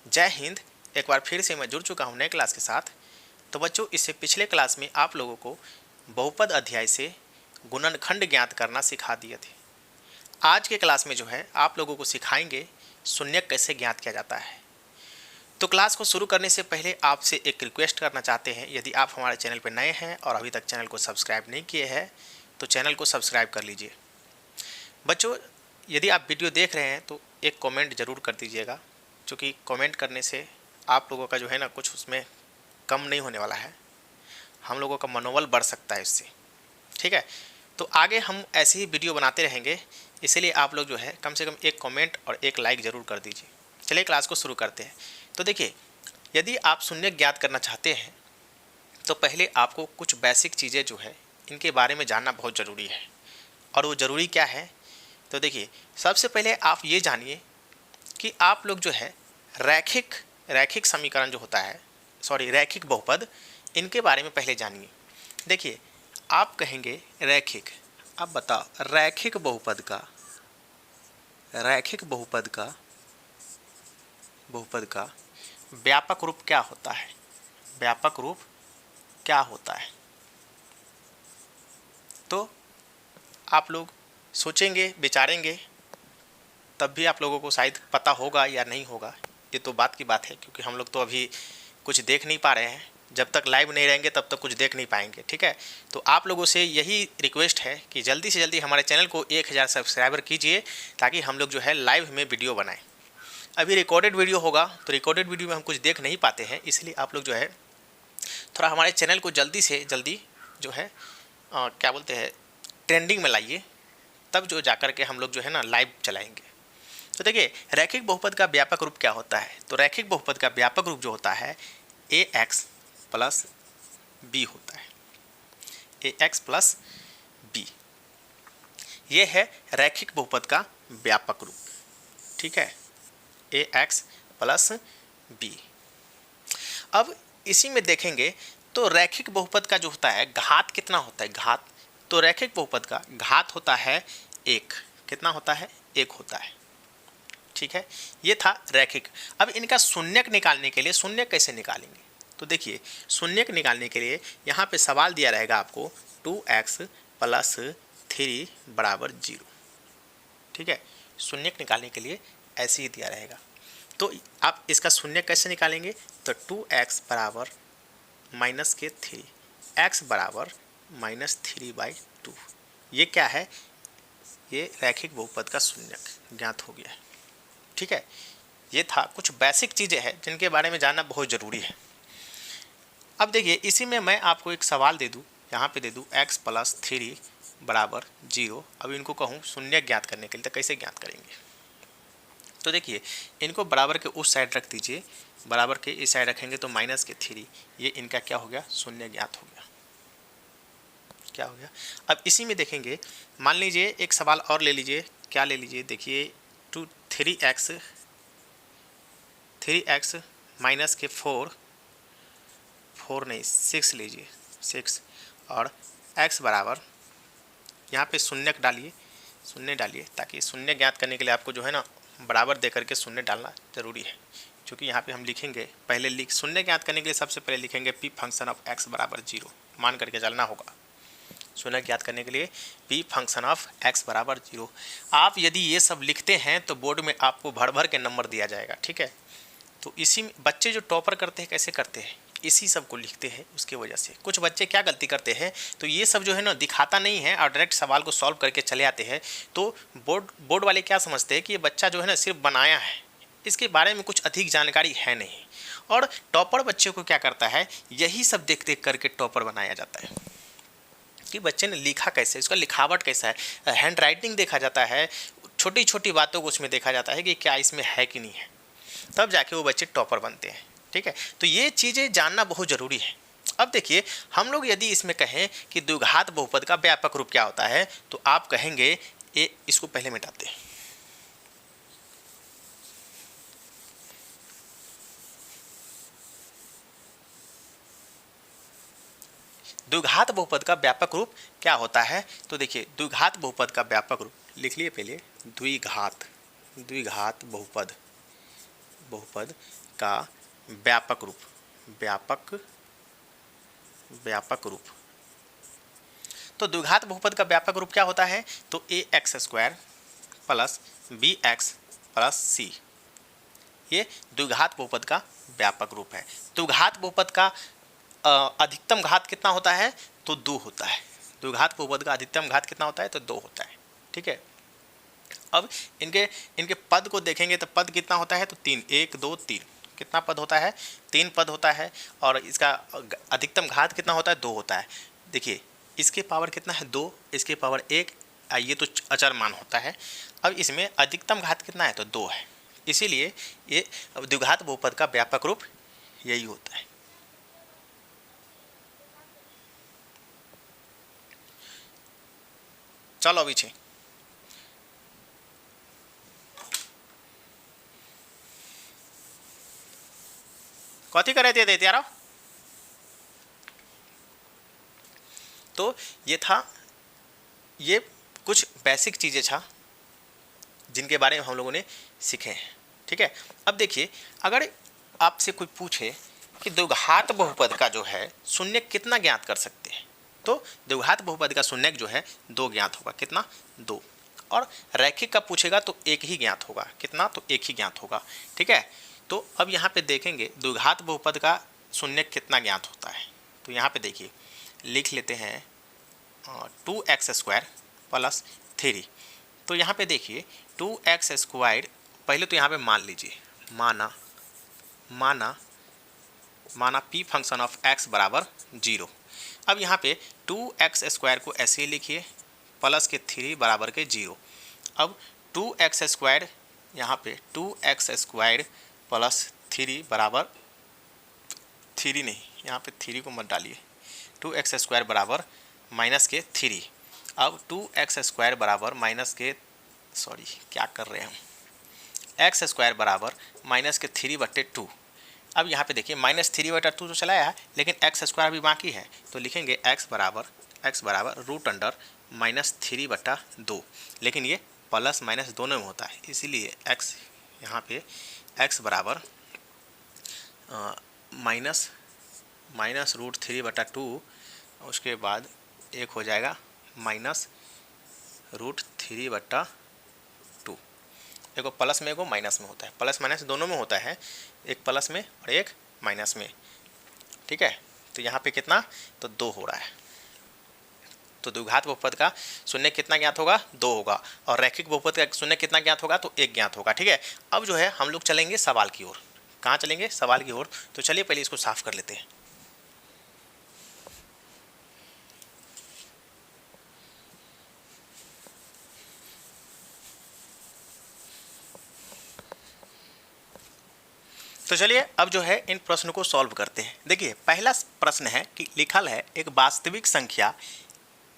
जय हिंद। एक बार फिर से मैं जुड़ चुका हूँ नए क्लास के साथ। तो बच्चों, इससे पिछले क्लास में आप लोगों को बहुपद अध्याय से गुणनखंड ज्ञात करना सिखा दिए थे। आज के क्लास में जो है आप लोगों को सिखाएंगे शून्यक कैसे ज्ञात किया जाता है। तो क्लास को शुरू करने से पहले आपसे एक रिक्वेस्ट करना चाहते हैं, यदि आप हमारे चैनल पर नए हैं और अभी तक चैनल को सब्सक्राइब नहीं किए हैं तो चैनल को सब्सक्राइब कर लीजिए। बच्चों, यदि आप वीडियो देख रहे हैं तो एक कमेंट ज़रूर कर दीजिएगा, क्योंकि कमेंट करने से आप लोगों का जो है ना कुछ उसमें कम नहीं होने वाला है, हम लोगों का मनोबल बढ़ सकता है इससे। ठीक है, तो आगे हम ऐसे ही वीडियो बनाते रहेंगे, इसलिए आप लोग जो है कम से कम एक कमेंट और एक लाइक ज़रूर कर दीजिए। चलिए क्लास को शुरू करते हैं। तो देखिए, यदि आप शून्य ज्ञात करना चाहते हैं तो पहले आपको कुछ बेसिक चीज़ें जो है इनके बारे में जानना बहुत ज़रूरी है। और वो ज़रूरी क्या है, तो देखिए, सबसे पहले आप ये जानिए कि आप लोग जो है रैखिक समीकरण जो होता है, रैखिक बहुपद, इनके बारे में पहले जानिए। देखिए, आप कहेंगे रैखिक, अब बताओ रैखिक बहुपद का व्यापक रूप क्या होता है? व्यापक रूप क्या होता है? तो आप लोग सोचेंगे, विचारेंगे, तब भी आप लोगों को शायद पता होगा या नहीं होगा, ये तो बात की बात है, क्योंकि हम लोग तो अभी कुछ देख नहीं पा रहे हैं। जब तक लाइव नहीं रहेंगे तब तक कुछ देख नहीं पाएंगे। ठीक है, तो आप लोगों से यही रिक्वेस्ट है कि जल्दी से जल्दी हमारे चैनल को 1000 सब्सक्राइबर कीजिए, ताकि हम लोग जो है लाइव में वीडियो बनाएं। अभी रिकॉर्डेड वीडियो होगा तो रिकॉर्डेड वीडियो में हम कुछ देख नहीं पाते हैं, इसलिए आप लोग जो है थोड़ा हमारे चैनल को जल्दी से जल्दी जो है क्या बोलते हैं, ट्रेंडिंग में लाइए, तब जो जाकर के हम लोग जो है ना लाइव चलाएंगे। तो देखिए, रैखिक बहुपद का व्यापक रूप क्या होता है? तो रैखिक बहुपद का व्यापक रूप जो होता है ax प्लस बी होता है। ax प्लस बी, ये है रैखिक बहुपद का व्यापक रूप। ठीक है, ax प्लस बी। अब इसी में देखेंगे तो रैखिक बहुपद का जो होता है घात कितना होता है? घात, तो रैखिक बहुपद का घात होता है 1। कितना होता है? 1 होता है। ठीक है, ये था रैखिक। अब इनका शून्यक निकालने के लिए शून्यक कैसे निकालेंगे? तो देखिए, शून्यक निकालने के लिए यहाँ पे सवाल दिया रहेगा आपको 2x प्लस 3 बराबर 0। ठीक है, शून्यक निकालने के लिए ऐसे ही दिया रहेगा। तो आप इसका शून्यक कैसे निकालेंगे? तो 2x बराबर माइनस के 3, x बराबर -3/2। ये क्या है? ये रैखिक बहुपद का शून्यक ज्ञात हो गया है। ठीक है, ये था कुछ बेसिक चीज़ें हैं जिनके बारे में जानना बहुत ज़रूरी है। अब देखिए, इसी में मैं आपको एक सवाल दे दूं, यहाँ पे दे दूं x प्लस 3 बराबर 0। अब इनको कहूँ शून्य ज्ञात करने के लिए, तो कैसे ज्ञात करेंगे? तो देखिए, इनको बराबर के उस साइड रख दीजिए, बराबर के इस साइड रखेंगे तो -3, ये इनका क्या हो गया? शून्य ज्ञात हो गया। क्या हो गया? अब इसी में देखेंगे, मान लीजिए एक सवाल और ले लीजिए। क्या ले लीजिए? देखिए, 3x माइनस के 4 नहीं 6 लीजिए, 6, और x बराबर, यहाँ पे शून्यक डालिए, शून्य डालिए, ताकि शून्य ज्ञात करने के लिए आपको जो है ना बराबर दे करके शून्य डालना ज़रूरी है। क्योंकि यहाँ पे हम लिखेंगे, पहले शून्य ज्ञात करने के लिए सबसे पहले लिखेंगे p फंक्शन ऑफ x बराबर 0, मान करके चलना होगा। शून्य ज्ञात करने के लिए p फंक्शन ऑफ x बराबर 0। आप यदि ये सब लिखते हैं तो बोर्ड में आपको भर भर के नंबर दिया जाएगा। ठीक है, तो इसी में बच्चे जो टॉपर करते हैं कैसे करते हैं? इसी सब को लिखते हैं। उसके वजह से कुछ बच्चे क्या गलती करते हैं, तो ये सब जो है ना दिखाता नहीं है और डायरेक्ट सवाल को सॉल्व करके चले आते हैं। तो बोर्ड वाले क्या समझते हैं कि ये बच्चा जो है ना सिर्फ बनाया है, इसके बारे में कुछ अधिक जानकारी है नहीं। और टॉपर बच्चे को क्या करता है, यही सब देख देख करके टॉपर बनाया जाता है कि बच्चे ने लिखा कैसे, इसका लिखावट कैसा है, हैंड राइटिंग देखा जाता है, छोटी छोटी बातों को उसमें देखा जाता है कि क्या इसमें है कि नहीं है, तब जाके वो बच्चे टॉपर बनते हैं। ठीक है, तो ये चीज़ें जानना बहुत ज़रूरी है। अब देखिए, हम लोग यदि इसमें कहें कि द्विघात बहुपद का व्यापक रूप क्या होता है, तो आप कहेंगे इसको पहले मिटाते हैं। द्विघात बहुपद का व्यापक रूप क्या होता है? तो देखिए, द्विघात बहुपद का व्यापक रूप लिख लिए पहले, द्विघात बहुपद का व्यापक रूप, व्यापक रूप। तो द्विघात बहुपद का व्यापक रूप क्या होता है? तो ax² plus bx plus c, ये द्विघात बहुपद का व्यापक रूप है। द्विघात बहुपद का अधिकतम घात कितना होता है? तो 2 होता है। द्विघात बहुपद का अधिकतम घात कितना होता है? तो 2 होता है। ठीक है, अब इनके पद को देखेंगे तो पद कितना होता है? तो 3, 1 2 3, कितना पद होता है? 3 पद होता है। और इसका अधिकतम घात कितना होता है? 2 होता है। देखिए इसके पावर कितना है? 2, इसके पावर 1, ये तो अचर मान होता है। अब इसमें अधिकतम घात कितना है? तो 2 है। इसीलिए ये द्विघात बहुपद का व्यापक रूप यही होता है। चलो अभी छे कथी करे थे त्यारो। तो ये था, ये कुछ बेसिक चीज़ें था जिनके बारे में हम लोगों ने सीखे हैं। ठीक है, अब देखिए अगर आपसे कोई पूछे कि द्विघात बहुपद का जो है शून्यक कितना ज्ञात कर सकते हैं, तो द्विघात बहुपद का शून्यक जो है 2 ज्ञात होगा। कितना? 2। और रैखिक का पूछेगा तो 1 ही ज्ञात होगा। कितना? तो 1 ही ज्ञात होगा। ठीक है, तो अब यहाँ पे देखेंगे द्विघात बहुपद का शून्यक कितना ज्ञात होता है। तो यहाँ पे देखिए लिख लेते हैं 2x² प्लस 3। तो यहाँ पे देखिए 2x², पहले तो यहाँ पे मान लीजिए, माना p फंक्शन ऑफ x बराबर 0। अब यहाँ पे 2x² को ऐसे ही लिखिए, प्लस के 3 बराबर के 0। अब 2x², यहाँ पे 2x² प्लस 3 बराबर 3 नहीं, यहाँ पे 3 को मत डालिए, 2x² बराबर माइनस के 3। अब 2x² बराबर माइनस के, सॉरी क्या कर रहे हैं हम, x² बराबर माइनस के 3/2। अब यहाँ पे देखिए -3/2 तो चलाया है, लेकिन x² भी बाकी है, तो लिखेंगे x बराबर √(-3/2), लेकिन ये प्लस माइनस दोनों में होता है, इसीलिए x यहाँ पे x बराबर -√3/2, उसके बाद एक हो जाएगा -√3/2। एक प्लस में, एक माइनस में होता है, प्लस माइनस दोनों में होता है, एक प्लस में और एक माइनस में। ठीक है, तो यहाँ पे कितना? तो 2 हो रहा है। तो द्विघात बहुपद का शून्य कितना ज्ञात होगा? 2 होगा। और रैखिक बहुपद का शून्य कितना ज्ञात होगा? तो 1 ज्ञात होगा। ठीक है, अब जो है हम लोग चलेंगे सवाल की ओर। कहाँ चलेंगे? सवाल की ओर। तो चलिए पहले इसको साफ कर लेते हैं। तो चलिए अब जो है इन प्रश्नों को सॉल्व करते हैं। देखिए पहला प्रश्न है कि लिखल है एक वास्तविक संख्या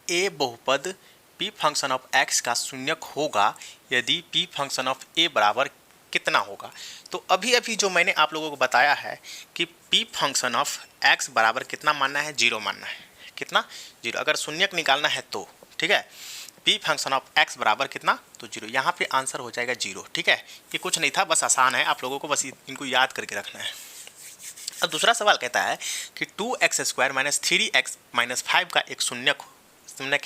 a बहुपद p फंक्शन ऑफ x का शून्यक होगा यदि p फंक्शन ऑफ a बराबर कितना होगा। तो अभी जो मैंने आप लोगों को बताया है कि p फंक्शन ऑफ x बराबर कितना मानना है? 0 मानना है। कितना? 0। अगर शून्यक निकालना है तो ठीक है, p फंक्शन ऑफ x बराबर कितना? तो 0। यहाँ पे आंसर हो जाएगा 0। ठीक है, ये कुछ नहीं था, बस आसान है, आप लोगों को बस इनको याद करके रखना है। अब दूसरा सवाल कहता है कि 2x² - 3x - 5 का एक शून्यक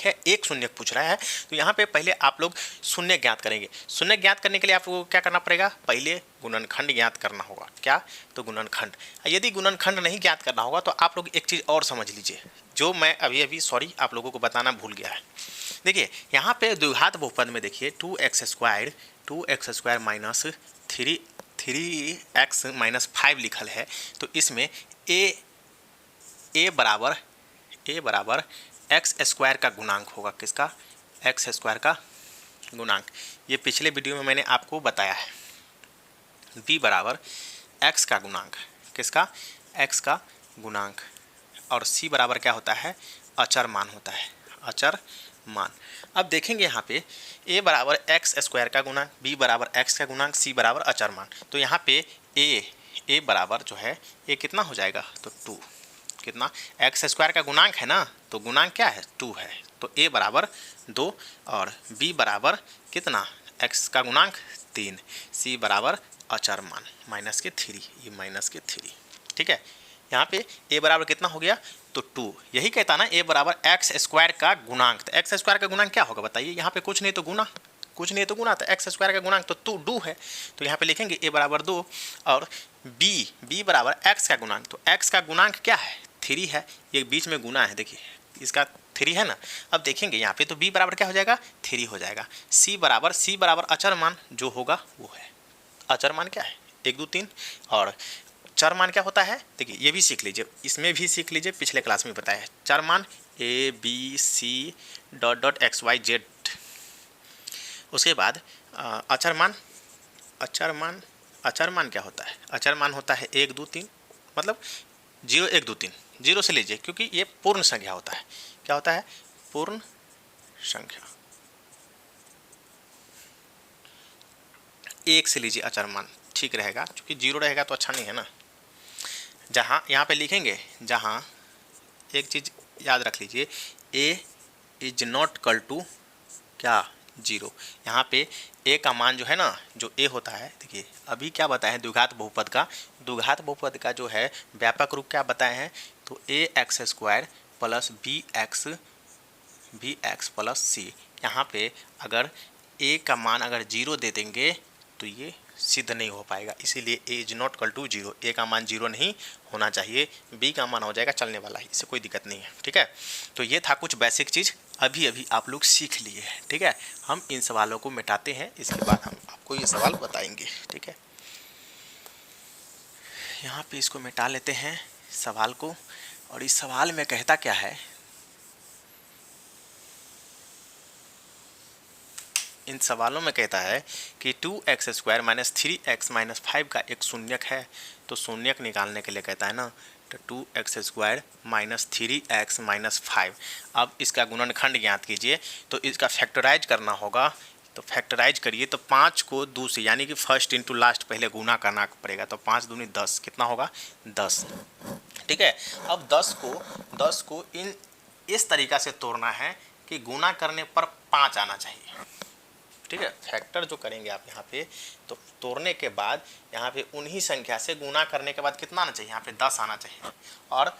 है, एक शून्यक पूछ रहा है। तो यहाँ पे पहले आप लोग शून्य ज्ञात करेंगे। शून्य ज्ञात करने के लिए आप लोगों को क्या करना पड़ेगा? पहले गुणनखंड ज्ञात करना होगा। क्या? तो गुणनखंड। यदि गुणनखंड नहीं ज्ञात करना होगा तो आप लोग एक चीज़ और समझ लीजिए, जो मैं अभी सॉरी आप लोगों को बताना भूल गया है। देखिए यहाँ पे द्विघात बहुपद में देखिए 2x² - 3x - 5 लिखल है। तो इसमें a बराबर x² का गुणांक होगा। किसका? x² का गुणांक। ये पिछले वीडियो में मैंने आपको बताया है। b बराबर x का गुणांक। किसका? x का गुणांक। और c बराबर क्या होता है? अचर मान होता है, अचर मान। अब देखेंगे यहाँ पे a बराबर x² का गुणांक, b बराबर x का गुणांक, c बराबर अचर मान। तो यहाँ पे a बराबर जो है a कितना हो जाएगा? तो 2। कितना? x² का गुणांक है ना, तो गुणांक क्या है? 2 है। तो a बराबर 2 और b बराबर कितना? x का गुणांक 3, c बराबर अचर मान, माइनस के 3, ये माइनस के 3, ठीक है। यहाँ पे a बराबर कितना हो गया, तो 2। यही कहता ना a बराबर एक्स स्क्वायर का गुणांक। तो एक्स स्क्वायर का गुणांक क्या होगा बताइए, यहाँ पे कुछ नहीं तो गुना, कुछ नहीं तो गुना, तो एक्स स्क्वायर का गुणांक तो 2 है। तो यहाँ पे लिखेंगे a बराबर 2 और b बराबर x का गुणांक। तो x का गुणांक क्या है, 3 है, ये बीच में गुना है, देखिए इसका 3 है ना। अब देखेंगे यहाँ पे तो b बराबर क्या हो जाएगा, 3 हो जाएगा। c बराबर अचर मान जो होगा वो है, अचर मान क्या है 1 2 3, और चर मान क्या होता है, देखिए ये भी सीख लीजिए, इसमें भी सीख लीजिए, पिछले क्लास में बताया है। चर मान ABC .x y z। उसके बाद अचर मान क्या होता है, अचर मान होता है 1 2 3, मतलब 0 1 2 3, 0 से लीजिए क्योंकि ये पूर्ण संख्या होता है। क्या होता है, पूर्ण संख्या। 1 से लीजिए अचर मान, ठीक रहेगा, क्योंकि 0 रहेगा तो अच्छा नहीं है ना। जहाँ यहाँ पे लिखेंगे, जहाँ एक चीज़ याद रख लीजिए, a is not equal to क्या, 0। यहाँ पे a का मान जो है ना, जो a होता है, देखिए अभी क्या बताए हैं द्विघात बहुपद का, द्विघात बहुपद का जो है व्यापक रूप क्या बताए हैं, तो ax² plus bx plus c। यहाँ पे अगर a का मान अगर 0 दे देंगे तो ये सिद्ध नहीं हो पाएगा, इसीलिए a is not equal to 0, a का मान 0 नहीं होना चाहिए, b का मान हो जाएगा चलने वाला ही, इससे कोई दिक्कत नहीं है, ठीक है। तो ये था कुछ बेसिक चीज़, अभी आप लोग सीख लिए हैं, ठीक है। हम इन सवालों को मिटाते हैं, इसके बाद हम आपको ये सवाल बताएंगे, ठीक है। यहाँ पे इसको मिटा लेते हैं सवाल को, और इस सवाल में कहता क्या है, इन सवालों में कहता है कि 2x² माइनस 3x माइनस 5 का एक शून्यक है। तो शून्यक निकालने के लिए कहता है ना, तो 2x² माइनस 3x माइनस 5। अब इसका गुणनखंड ज्ञात कीजिए, तो इसका फैक्टराइज करना होगा। तो फैक्टराइज करिए तो 5 को 2 से, यानी कि फर्स्ट इंटू लास्ट पहले गुना करना पड़ेगा। तो 5 दूनी 10, कितना होगा 10, ठीक है। अब 10 को इस तरीक़ा से तोड़ना है कि गुना करने पर 5 आना चाहिए, ठीक है। फैक्टर जो करेंगे आप यहाँ पे, तो तोड़ने के बाद यहाँ पे उन्हीं संख्या से गुना करने के बाद कितना आना चाहिए, यहाँ पे 10 आना चाहिए। और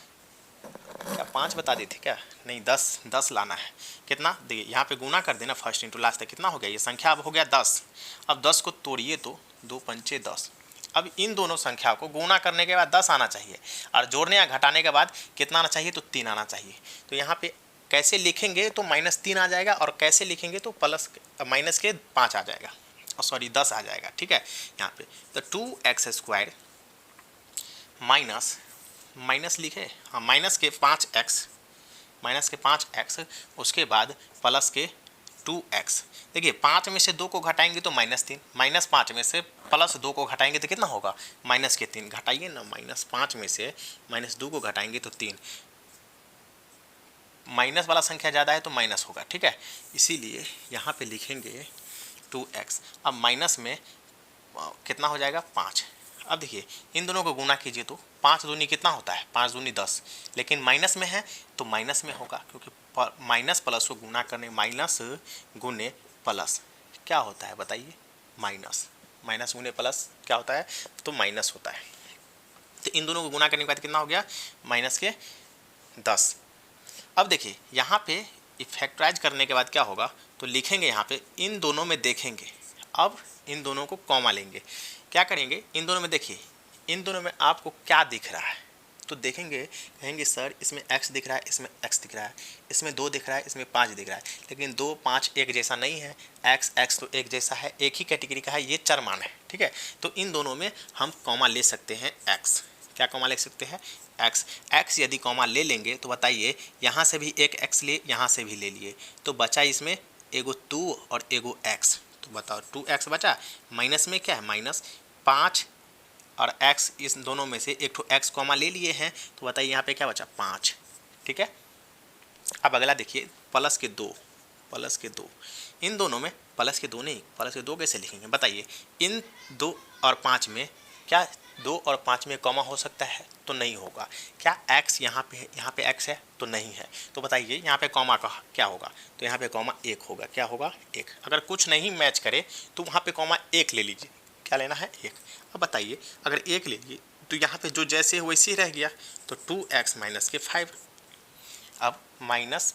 क्या 5 बता दी थी क्या, नहीं 10 लाना है। कितना, देखिए यहाँ पे गुना कर देना फर्स्ट इंटू लास्ट तक, कितना हो गया, ये संख्या अब हो गया 10। अब 10 को तोड़िए तो 2 पंचे 10। अब इन दोनों संख्या को गुना करने के बाद 10 आना चाहिए, और जोड़ने या घटाने के बाद कितना आना चाहिए, तो 3 आना चाहिए। तो यहाँ पे कैसे लिखेंगे तो -3 आ जाएगा, और कैसे लिखेंगे तो माइनस के 5 आ जाएगा, और सॉरी 10 आ जाएगा, ठीक है। यहाँ पे तो 2x² माइनस लिखे, हाँ माइनस के 5x, उसके बाद प्लस के 2x। देखिए 5 में से 2 को घटाएंगे तो -3, -5 में से +2 को घटाएंगे तो कितना होगा, -3। घटाइए ना, -5 में से -2 को घटाएंगे तो 3, माइनस वाला संख्या ज़्यादा है तो माइनस होगा, ठीक है। इसीलिए यहाँ पे लिखेंगे 2x। अब माइनस में कितना हो जाएगा 5। अब देखिए इन दोनों को गुना कीजिए तो 5 दूनी कितना होता है, 5 दूनी 10, लेकिन माइनस में है तो माइनस में होगा, क्योंकि माइनस प्लस को गुना करने, माइनस गुने प्लस क्या होता है बताइए, माइनस गुने प्लस क्या होता है, तो माइनस होता है। तो इन दोनों को गुना करने के बाद कितना हो गया, माइनस के 10। अब देखिए यहाँ पे फैक्टराइज करने के बाद क्या होगा, तो लिखेंगे यहाँ पे इन दोनों में देखेंगे। अब इन दोनों को कॉमा लेंगे, क्या करेंगे, इन दोनों में देखिए, इन दोनों में आपको क्या दिख रहा है, तो देखेंगे, कहेंगे सर इसमें x दिख रहा है, इसमें x दिख रहा है, इसमें 2 दिख रहा है, इसमें 5 दिख रहा है, लेकिन 2 5 एक जैसा नहीं है, x तो एक जैसा है, एक ही कैटेगरी का है, ये चर मान है, ठीक है। तो इन दोनों में हम कॉमा ले सकते हैं x, क्या कॉमा ले सकते हैं, x यदि कॉमा ले लेंगे तो बताइए, यहाँ से भी एक x ले, यहाँ से भी ले लिए, तो बचा इसमें एगो 2 और एगो x। तो बताओ 2x बचा, माइनस में क्या है, -5 और x, इस दोनों में से एक तो x कॉमा ले लिए हैं, तो बताइए यहाँ पे क्या बचा 5, ठीक है। अब अगला देखिए प्लस के 2, इन दोनों में प्लस के 2 नहीं, प्लस के 2 कैसे लिखेंगे बताइए, इन 2 और 5 में क्या 2 और 5 में कॉमा हो सकता है, तो नहीं होगा। क्या x यहाँ पे है, यहाँ पे x है तो नहीं है, तो बताइए यहाँ पे कॉमा का क्या होगा, तो यहाँ पे कॉमा 1 होगा, क्या होगा 1। अगर कुछ नहीं मैच करे तो वहाँ पे कॉमा 1 ले लीजिए, क्या लेना है 1। अब बताइए अगर 1 ले लिए तो यहाँ पे जो जैसे है वैसे ही रह गया, तो 2x माइनस के 5। अब माइनस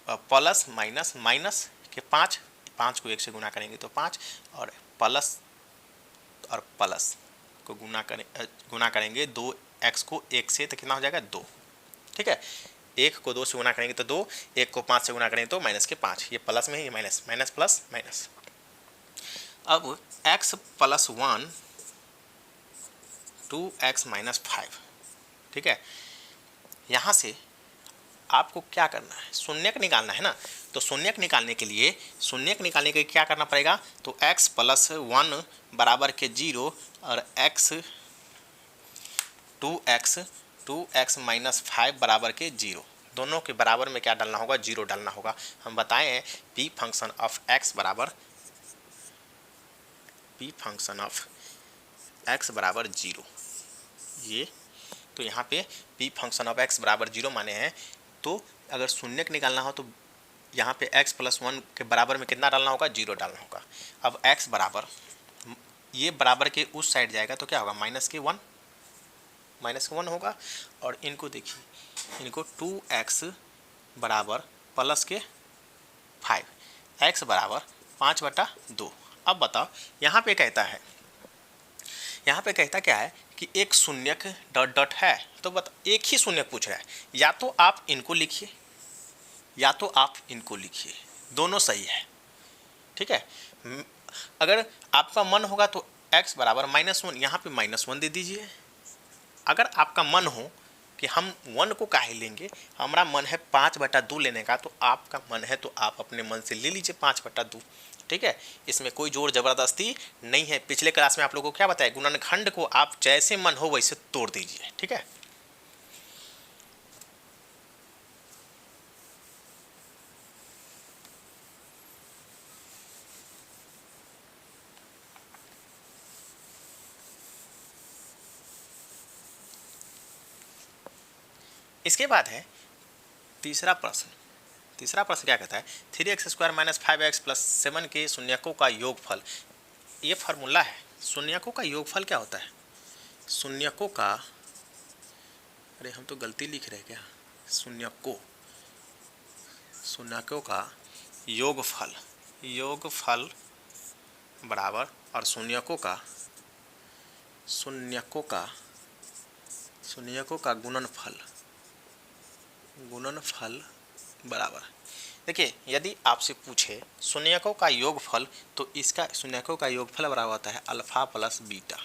प्लस माइनस माइनस के 5, 5 को 1 से गुना करेंगे तो 5, और प्लस और प्लस को गुना करेंगे 2x को 1 से, तो कितना हो जाएगा 2। ठीक है, 1 को 2 से गुना करेंगे तो 2, 1 को 5 से गुना करेंगे तो माइनस के 5। ये प्लस में, ये माइनस, माइनस प्लस माइनस। अब x प्लस 1 2x माइनस 5। ठीक है, यहाँ से आपको क्या करना है, शून्यक निकालना है ना। तो शून्यक निकालने के लिए क्या करना पड़ेगा, तो x प्लस 1 बराबर के 0 और x 2x माइनस 5 बराबर के 0, दोनों के बराबर में क्या डालना होगा, 0 डालना होगा। हम बताए हैं p फंक्शन ऑफ x बराबर बराबर 0। ये तो यहाँ पे p फंक्शन ऑफ x बराबर 0 माने हैं। तो अगर शून्यक निकालना हो तो यहाँ पे x प्लस 1 के बराबर में कितना डालना होगा, 0 डालना होगा। अब x बराबर, ये बराबर के उस साइड जाएगा तो क्या होगा, माइनस के 1 होगा। और इनको देखिए, इनको 2x बराबर प्लस के 5, x बराबर 5/2। अब बताओ यहाँ पे कहता क्या है कि एक शून्यक डॉट डॉट है, तो बताओ एक ही शून्यक पूछ रहा है, या तो आप इनको लिखिए या तो आप इनको लिखिए, दोनों सही है। ठीक है, अगर आपका मन होगा तो x बराबर -1, यहाँ पे -1 दे दीजिए। अगर आपका मन हो कि हम 1 को काहे लेंगे, हमारा मन है 5/2 लेने का, तो आपका मन है तो आप अपने मन से ले लीजिए 5/2। ठीक है, इसमें कोई जोर जबरदस्ती नहीं है। पिछले क्लास में आप लोगों को क्या बताया, गुणनखंड को आप जैसे मन हो वैसे तोड़ दीजिए। ठीक है, इसके बाद है तीसरा प्रश्न क्या कहता है, 3x² माइनस 5x प्लस 7 के शून्यकों का योगफल। ये फार्मूला है। शून्यकों का योगफल क्या होता है, शून्यकों का, अरे हम तो गलती लिख रहे हैं क्या, शून्यकों का योगफल बराबर, और शून्यकों का गुणनफल बराबर। देखिए, यदि आपसे पूछे शून्यकों का योगफल, तो इसका शून्यकों का योगफल बराबर होता है अल्फा प्लस बीटा।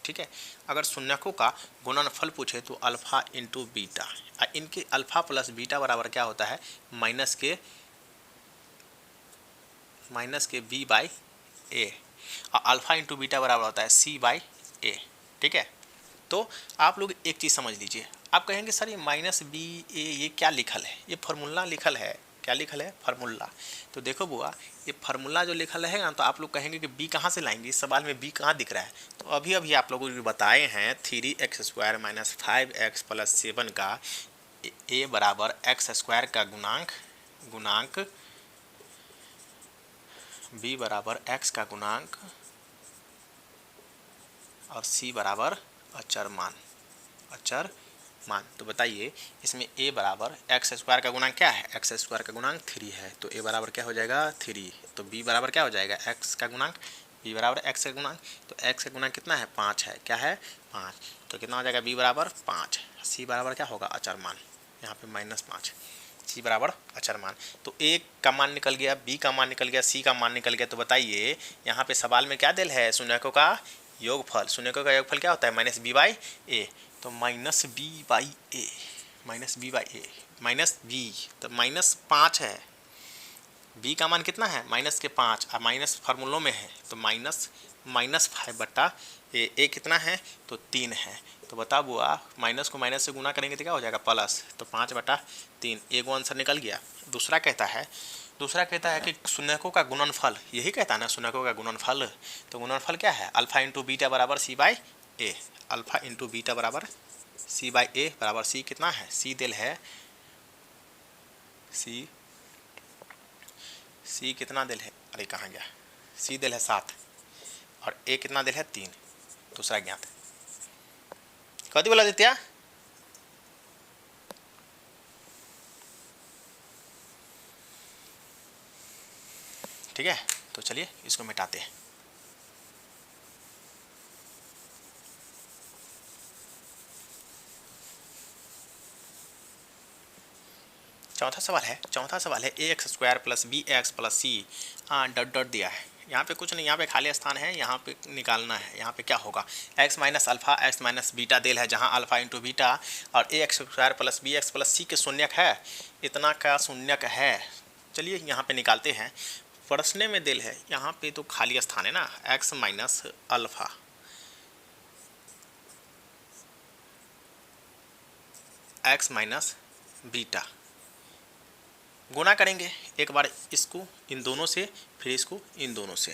ठीक है, अगर शून्यकों का गुणनफल पूछे तो अल्फा इंटू बीटा, इनके अल्फा प्लस बीटा बराबर क्या होता है, माइनस के b/a, और अल्फा इंटू बीटा बराबर होता है c/a। ठीक है, तो आप लोग एक चीज़ समझ लीजिए। आप कहेंगे सर ये -b a ये क्या लिखल है, ये फार्मूला लिखल है, क्या लिखल है, फार्मूला। तो देखो बुआ, ये फार्मूला जो लिखल है ना, तो आप लोग कहेंगे कि b कहाँ से लाएंगे, इस सवाल में b कहाँ दिख रहा है। तो अभी आप लोगों को बताए हैं 3x² माइनस 5x प्लस 7 का a बराबर x² का गुणांक b बराबर x का गुणांक और c बराबर अचर मान। तो बताइए इसमें a बराबर x² का गुणांक क्या है, x² का गुणांक 3 है, तो a बराबर क्या हो जाएगा 3। तो b बराबर क्या हो जाएगा x का गुणांक, b बराबर x का गुणांक, तो x का गुणांक कितना है 5 है, क्या है 5, तो कितना हो जाएगा b बराबर 5। c बराबर क्या होगा अचर मान, यहाँ पे -5, c बराबर अचर मान। तो a का मान निकल गया, b का मान निकल गया, c का मान निकल गया। तो बताइए यहाँ पे सवाल में क्या दिल है, शून्यकों का योगफल। शून्यकों का योगफल क्या होता है, -b/a। तो -b/a तो -5 है, b का मान कितना है -5, और माइनस फार्मूलों में है तो -5/a कितना है, तो 3 है। तो बता बुआ, माइनस को माइनस से गुना करेंगे तो क्या हो जाएगा प्लस, तो 5/3, एक आंसर निकल गया। दूसरा कहता है कि शून्यकों का गुणनफल, यही कहता है ना शून्यकों का गुणनफल। तो गुणनफल क्या है, अल्फा इंटू बीटा बराबर c/a, अल्फा इंटू बीटा बराबर c/a बराबर c कितना है, c दिल है, c कितना दिल है, अरे कहाँ गया, c दिल है 7, और ए कितना दिल है 3, दूसरा ज्ञात। कथी बोला आदित्य? ठीक है, तो चलिए इसको मिटाते हैं। चौथा सवाल है A X square plus B X plus C dot dot दिया है। यहाँ पे कुछ नहीं, यहाँ पे खाली स्थान है, यहाँ पे निकालना है। यहाँ पे क्या होगा, x minus alpha X minus beta देल है, जहाँ अल्फा इंटू बीटा और A X square plus B X plus C के शून्यक है, इतना का शून्यक है। चलिए यहाँ पे निकालते हैं। प्रश्न में दिल है, यहाँ पे तो खाली स्थान है ना, x minus alpha X minus beta, गुना करेंगे एक बार इसको इन दोनों से, फिर इसको इन दोनों से।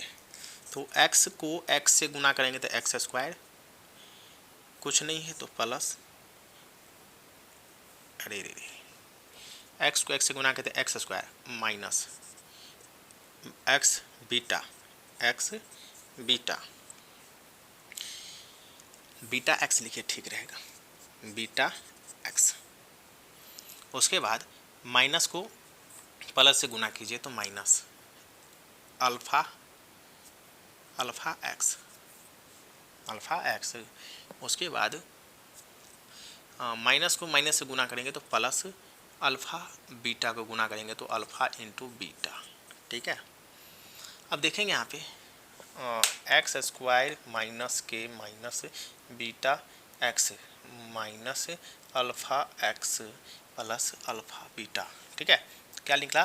तो x को x से गुना करेंगे तो एक्स स्क्वायर, कुछ नहीं है तो प्लस, अरे रे x को x से गुना करते x square minus x beta, beta x लिखिए ठीक रहेगा, बीटा एक्स। उसके बाद माइनस को प्लस से गुना कीजिए तो माइनस अल्फा एक्स। उसके बाद माइनस को माइनस से गुना करेंगे तो प्लस अल्फा, बीटा को गुना करेंगे तो अल्फा इंटू बीटा। ठीक है, अब देखेंगे यहाँ पे एक्स स्क्वायर माइनस के minus beta X minus alpha X plus alpha beta. ठीक है, क्या निकला,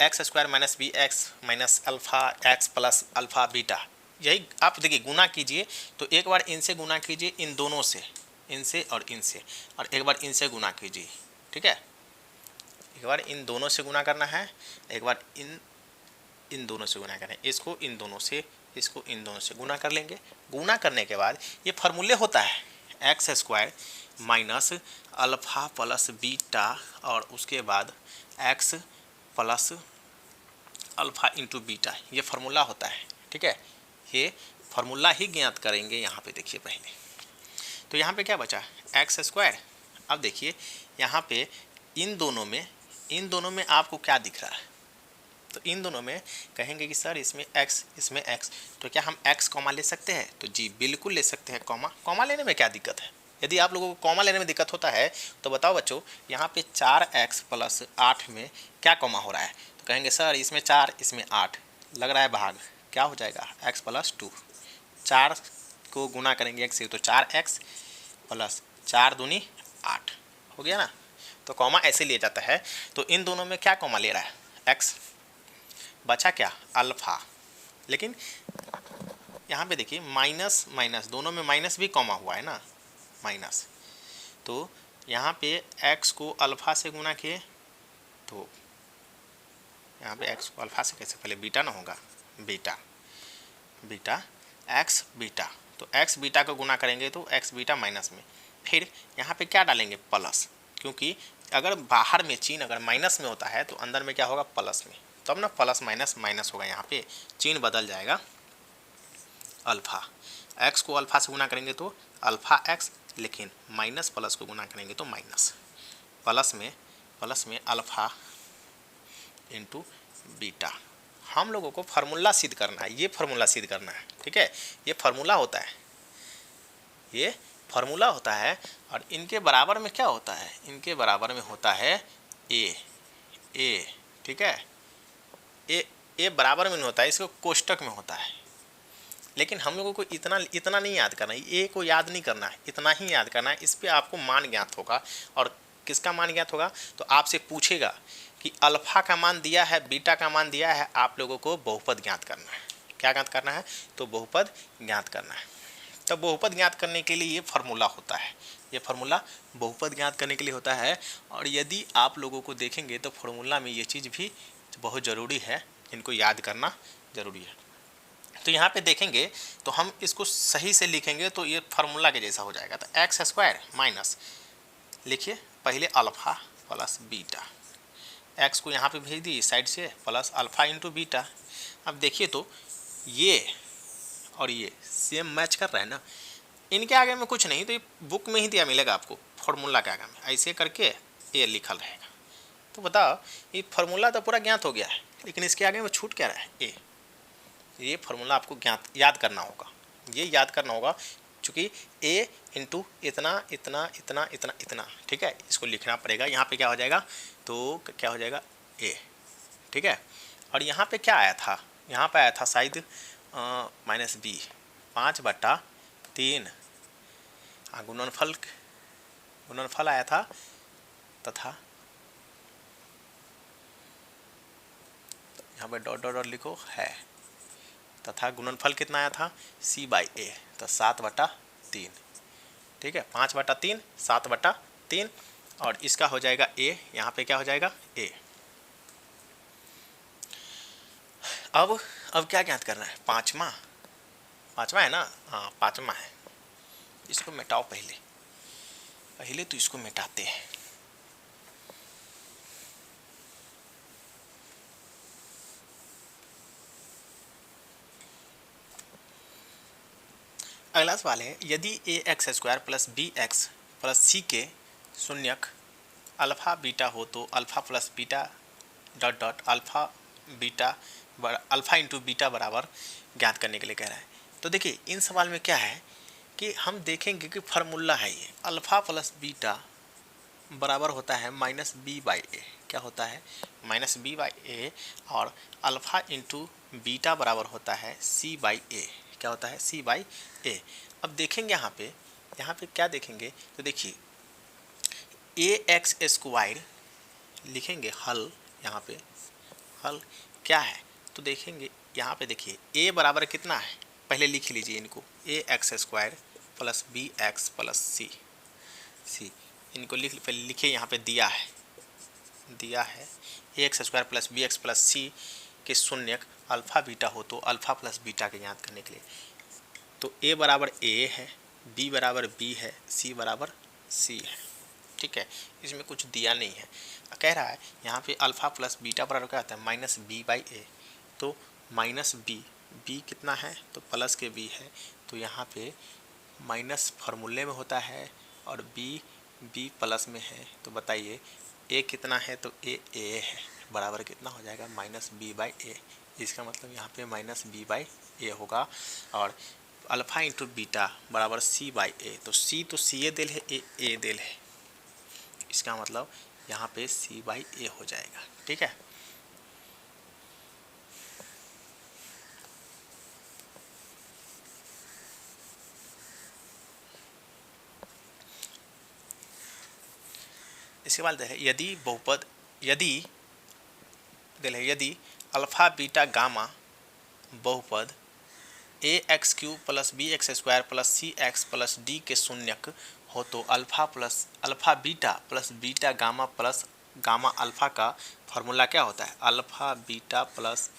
X square minus B X minus alpha X plus alpha beta. यही आप देखिए, गुना कीजिए तो एक बार इनसे गुना कीजिए, इन दोनों से, इनसे और इनसे, और एक बार इनसे गुना कीजिए। ठीक है, एक बार इन दोनों से गुना करना है, एक बार इन दोनों से गुना करें, इसको इन दोनों से, इसको इन दोनों से गुना कर लेंगे। गुना करने के बाद ये फार्मूले होता है x square minus alpha plus beta और उसके बाद x plus alpha into beta, ये फार्मूला होता है। ठीक है, ये फार्मूला ही ज्ञात करेंगे। यहाँ पे देखिए पहले तो यहाँ पे क्या बचा, एक्स स्क्वायर। अब देखिए यहाँ पे इन दोनों में आपको क्या दिख रहा है, तो इन दोनों में कहेंगे कि सर इसमें x इसमें x, तो क्या हम x कॉमा ले सकते हैं, तो जी बिल्कुल ले सकते हैं। कॉमा लेने में क्या दिक्कत है, यदि आप लोगों को कॉमा लेने में दिक्कत होता है तो बताओ बच्चों, यहाँ पे 4x प्लस 8 में क्या कॉमा हो रहा है, तो कहेंगे सर इसमें 4 इसमें 8 लग रहा है भाग, क्या हो जाएगा x प्लस 2। 4 को गुना करेंगे x से तो 4x प्लस 4 दूनी 8 हो गया ना, तो कॉमा ऐसे लिया जाता है। तो इन दोनों में क्या कॉमा ले रहा है, x, बचा क्या अल्फा। लेकिन यहाँ पे देखिए माइनस माइनस, दोनों में माइनस भी कॉमा हुआ है ना, माइनस, तो यहाँ पे x को अल्फा से गुना किए तो यहाँ पे x को अल्फा से कैसे, पहले बीटा ना होगा, बीटा x बीटा, तो x बीटा को गुना करेंगे तो x बीटा माइनस में, फिर यहाँ पे क्या डालेंगे प्लस, क्योंकि अगर बाहर में चिन्ह अगर माइनस में होता है तो अंदर में क्या होगा प्लस में, तब ना प्लस माइनस माइनस होगा, यहाँ पे चिन्ह बदल जाएगा। अल्फा x को अल्फा से गुना करेंगे तो अल्फा x, लेकिन माइनस प्लस को गुना करेंगे तो माइनस, प्लस में अल्फा इंटू बीटा। हम लोगों को फार्मूला सिद्ध करना है, ये फार्मूला सिद्ध करना है। ठीक है, ये फार्मूला होता है, ये फार्मूला होता है। और इनके बराबर में क्या होता है, इनके बराबर में होता है ए। ठीक है, ए बराबर में नहीं होता है, इसको कोष्टक में होता है। लेकिन हम लोगों को इतना नहीं याद करना है, ए को याद नहीं करना है, इतना ही याद करना है। इस पे आपको मान ज्ञात होगा, और किसका मान ज्ञात होगा, तो आपसे पूछेगा कि अल्फा का मान दिया है, बीटा का मान दिया है, आप लोगों को बहुपद ज्ञात करना है। क्या ज्ञात करना है, तो बहुपद ज्ञात करना है। तो बहुपद ज्ञात करने के लिए ये फार्मूला होता है, ये फार्मूला बहुपद ज्ञात करने के लिए होता है। और यदि आप लोगों को देखेंगे तो फार्मूला में ये चीज़ भी बहुत ज़रूरी है, इनको याद करना ज़रूरी है। तो यहाँ पे देखेंगे तो हम इसको सही से लिखेंगे तो ये फार्मूला के जैसा हो जाएगा। तो एक्स स्क्वायर माइनस, लिखिए पहले अल्फा प्लस बीटा, एक्स को यहाँ पे भेज दी साइड से, प्लस अल्फा इंटू बीटा। अब देखिए तो ये और ये सेम मैच कर रहा है ना, इनके आगे में कुछ नहीं, तो ये बुक में ही दिया मिलेगा आपको फॉर्मूला के आगे में, ऐसे करके ये लिखल रहेगा। तो बताओ ये फार्मूला तो पूरा ज्ञात हो गया है, लेकिन इसके आगे में छूट क्या रहा है, ये फार्मूला आपको याद करना होगा, ये याद करना होगा, चूँकि a इंटू इतना इतना इतना इतना इतना, ठीक है, इसको लिखना पड़ेगा। यहाँ पे क्या हो जाएगा, तो क्या हो जाएगा a, ठीक है। और यहाँ पे क्या आया था, यहाँ पे आया था शायद माइनस b 5/3 गुणनफल आया था, तथा यहाँ पे डॉट डॉट डॉट लिखो है, तथा गुणनफल कितना आया था c/a, तो 7/3, ठीक है, 5/3 7/3, और इसका हो जाएगा a, यहाँ पे क्या हो जाएगा a। अब क्या ज्ञात करना है, पाँचवा है ना, हाँ पाँचवा है, इसको मिटाओ पहले तो इसको मिटाते हैं। अगला सवाल है, यदि ax² plus bx plus c के शून्यक अल्फा बीटा हो तो alpha plus beta dot dot alpha into beta बराबर ज्ञात करने के लिए कह रहा है। तो देखिए इन सवाल में क्या है कि हम देखेंगे कि फार्मूला है ये अल्फा प्लस बीटा बराबर होता है -b/a, क्या होता है -b/a, और अल्फा इंटू बीटा बराबर होता है c/a, क्या होता है c/a। अब देखेंगे यहाँ पे क्या देखेंगे, तो देखिए ax² लिखेंगे हल, यहाँ पे हल क्या है, तो देखेंगे यहाँ पे देखिए a बराबर कितना है, पहले लिख लीजिए इनको, ax² plus bx plus c, इनको लिखिए, यहाँ पे दिया है ax² plus bx plus c के शून्यक अल्फा बीटा हो तो अल्फा प्लस बीटा के ज्ञात करने के लिए, तो a बराबर a है, b बराबर b है, c बराबर c है, ठीक है, इसमें कुछ दिया नहीं है। कह रहा है यहाँ पे अल्फा प्लस बीटा बराबर क्या होता है -b/a, तो -b कितना है, तो प्लस के b है, तो यहाँ पे माइनस फार्मूले में होता है और b प्लस में है, तो बताइए a कितना है, तो a है, बराबर कितना हो जाएगा -b/a, इसका मतलब यहाँ पे -b/a होगा, और अल्फा इंटू बीटा बराबर c/a, तो c दिल है, a दिल है, इसका मतलब यहाँ पे c/a हो जाएगा, ठीक है। इसके बाद है यदि अल्फा बीटा गामा बहुपद ax³ plus bx² plus cx plus d के शून्यक हो तो alpha beta plus beta gamma plus gamma alpha का फार्मूला क्या होता है, alpha beta plus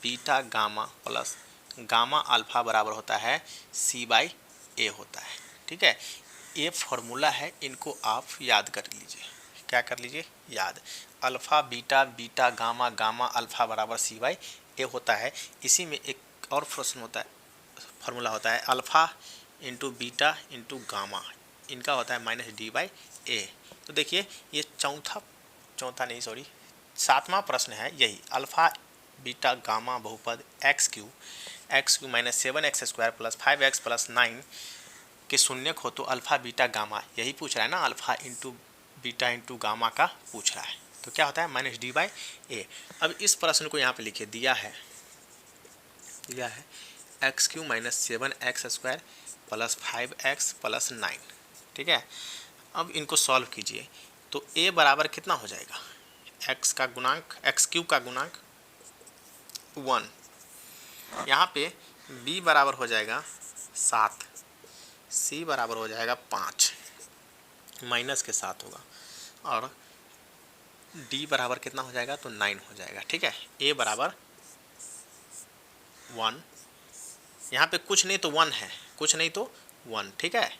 beta gamma plus gamma alpha बराबर होता है c/a होता है, ठीक है। ये फार्मूला है, इनको आप याद कर लीजिए, क्या कर लीजिए याद, alpha beta beta gamma gamma alpha बराबर c/a होता है। इसी में एक और प्रश्न होता है, फार्मूला होता है alpha into beta into gamma, इनका होता है -d/a। तो देखिए ये सातवां प्रश्न है, यही अल्फा बीटा गामा बहुपद x³ -7x² plus 5x plus 9 के शून्यक हो तो अल्फा बीटा गामा, यही पूछ रहा है ना, alpha into beta into gamma का पूछ रहा है, तो क्या होता है -d/a। अब इस प्रश्न को यहाँ पे लिखिए, दिया है x³ -7x² plus 5x plus 9, ठीक है। अब इनको सॉल्व कीजिए, तो a बराबर कितना हो जाएगा, x³ का गुणांक 1, यहाँ पे b बराबर हो जाएगा 7, c बराबर हो जाएगा 5, माइनस के साथ होगा, और d बराबर कितना हो जाएगा, तो 9 हो जाएगा, ठीक है। a बराबर 1, यहाँ पे कुछ नहीं तो 1 है, कुछ नहीं तो 1, ठीक है।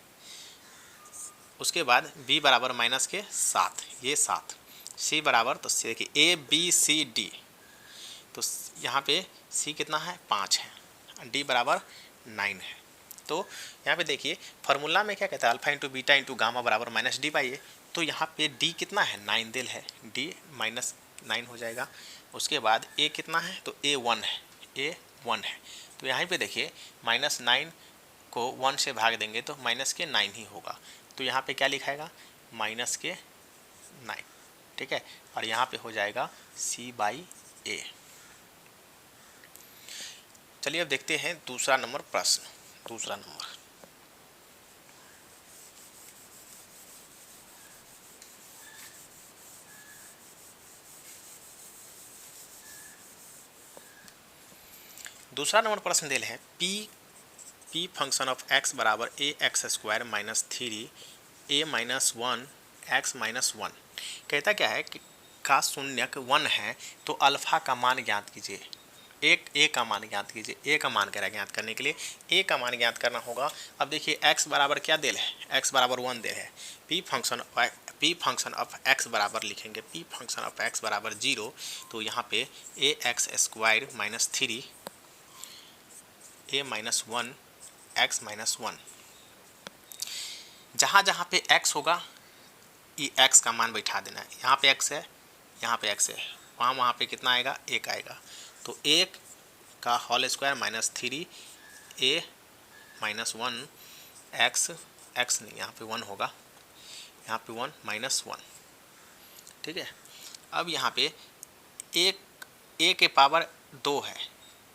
उसके बाद b बराबर माइनस के 7, ये 7, c बराबर, तो देखिए a b c d, तो यहाँ पे c कितना है 5 है, d बराबर 9 है। तो यहाँ पे देखिए फार्मूला में क्या कहता है, alpha into beta into gamma बराबर माइनस डी बाई ए। तो यहाँ पे डी कितना है, 9 दिल है, डी माइनस 9 हो जाएगा। उसके बाद ए कितना है, तो ए 1 है, ए 1 है। तो यहाँ पे देखिए -9 को 1 से भाग देंगे तो माइनस के 9 ही होगा। तो यहाँ पे क्या लिखाएगा, माइनस के 9, ठीक है। और यहाँ पे हो जाएगा सी बाई ए। चलिए अब देखते हैं दूसरा नंबर प्रश्न। दूसरा नंबर, दूसरा नंबर प्रश्न दिल है पी फंक्शन ऑफ एक्स बराबर ए एक्स स्क्वायर माइनस 3 ए माइनस 1 एक्स माइनस 1। कहता क्या है कि का शून्यक 1 है तो अल्फा का मान ज्ञात कीजिए। एक ए का मान ज्ञात कीजिए। ए का मान कह रहा है ज्ञात करने के लिए, ए का मान ज्ञात करना होगा। अब देखिए एक्स बराबर क्या दिल है, एक्स बराबर 1 दिल है। पी फंक्शन ऑफ एक्स बराबर लिखेंगे, पी फंक्शन ऑफ एक्स बराबर 0। तो यहाँ पे ए एक्स स्क्वायर माइनस 3 ए माइनस 1 एक्स माइनस 1। जहाँ जहाँ पे x होगा ये x का मान बैठा देना है। यहाँ पे x है, यहाँ पे x है, वहाँ पे कितना आएगा, 1 आएगा। तो 1 का होल स्क्वायर माइनस 3 ए माइनस 1 एक्स, एक्स नहीं यहाँ पे 1 होगा, यहाँ पे 1 माइनस 1, ठीक है। अब यहाँ पे ए के पावर 2 है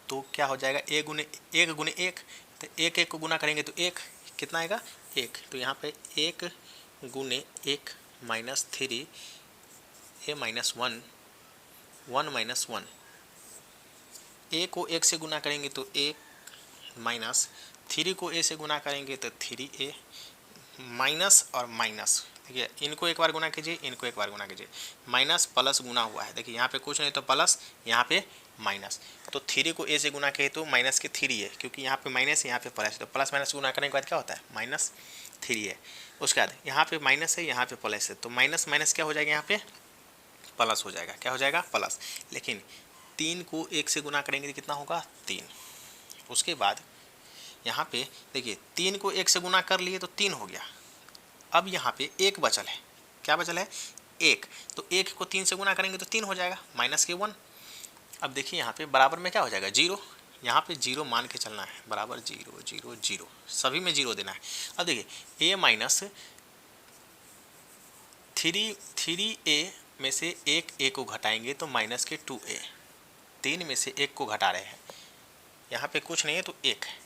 तो क्या हो जाएगा, ए गुने 1, तो 1 को गुना करेंगे तो 1 कितना आएगा, 1। तो यहाँ पे 1 गुने 1 माइनस 3 ए माइनस 1 1 माइनस 1। ए को 1 से गुना करेंगे तो 1 माइनस 3 को ए से गुना करेंगे तो 3a माइनस और माइनस। देखिए इनको एक बार गुना कीजिए, इनको एक बार गुना कीजिए, माइनस प्लस गुना हुआ है। देखिए यहाँ पे कुछ नहीं तो प्लस, यहाँ पे माइनस। तो 3 को ए से गुना किए तो माइनस के 3 है, क्योंकि यहाँ पे माइनस यहाँ पे प्लस, तो प्लस माइनस गुना करने के बाद क्या होता है, माइनस 3 है। उसके बाद यहाँ पे माइनस है, यहाँ पे प्लस है, तो माइनस माइनस क्या हो जाएगा, यहाँ पे प्लस हो जाएगा। क्या हो जाएगा, प्लस। लेकिन 3 को 1 से गुना करेंगे तो कितना होगा, 3। उसके बाद यहाँ पे देखिए 3 को 1 से गुना कर लिए तो 3 हो गया। अब यहाँ पे 1 बचल है, क्या बचल है, 1। तो 1 को 3 से गुना करेंगे तो 3 हो जाएगा, माइनस के 1। अब देखिए यहाँ पे बराबर में क्या हो जाएगा, 0। यहाँ पे 0 मान के चलना है, बराबर 0 0 0, सभी में 0 देना है। अब देखिए a माइनस 3a में से 1 a को घटाएंगे तो माइनस के 2a। 3 में से 1 को घटा रहे हैं, यहाँ पे कुछ नहीं है तो 1 है।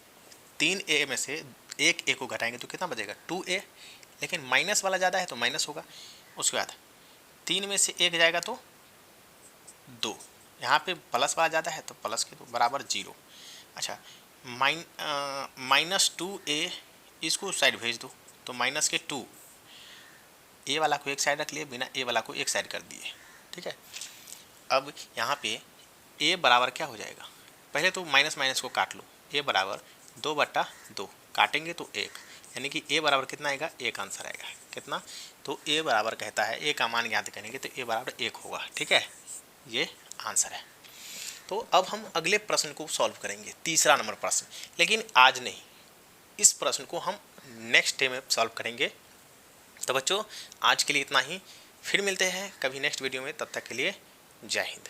3a में से 1 a को घटाएंगे तो कितना बचेगा, 2a। लेकिन माइनस वाला ज़्यादा है तो माइनस होगा। उसके बाद 3 में से 1 जाएगा तो 2, यहाँ पे प्लस वाला ज़्यादा है तो प्लस के तो बराबर 0। अच्छा माइनस 2a इसको साइड भेज दो तो माइनस के 2, ए वाला को एक साइड रख लिए, बिना ए वाला को एक साइड कर दिए, ठीक है। अब यहाँ पे a बराबर क्या हो जाएगा, पहले तो माइनस माइनस को काट लो, a बराबर 2/2 काटेंगे तो 1, यानी कि a बराबर कितना आएगा, 1 आंसर आएगा। कितना, तो a बराबर कहता है a का मान ज्ञात करेंगे तो a बराबर 1 होगा, ठीक है, ये आंसर है। तो अब हम अगले प्रश्न को सॉल्व करेंगे, तीसरा नंबर प्रश्न, लेकिन आज नहीं, इस प्रश्न को हम नेक्स्ट डे में सॉल्व करेंगे। तो बच्चों आज के लिए इतना ही, फिर मिलते हैं कभी नेक्स्ट वीडियो में, तब तक के लिए जय हिंद।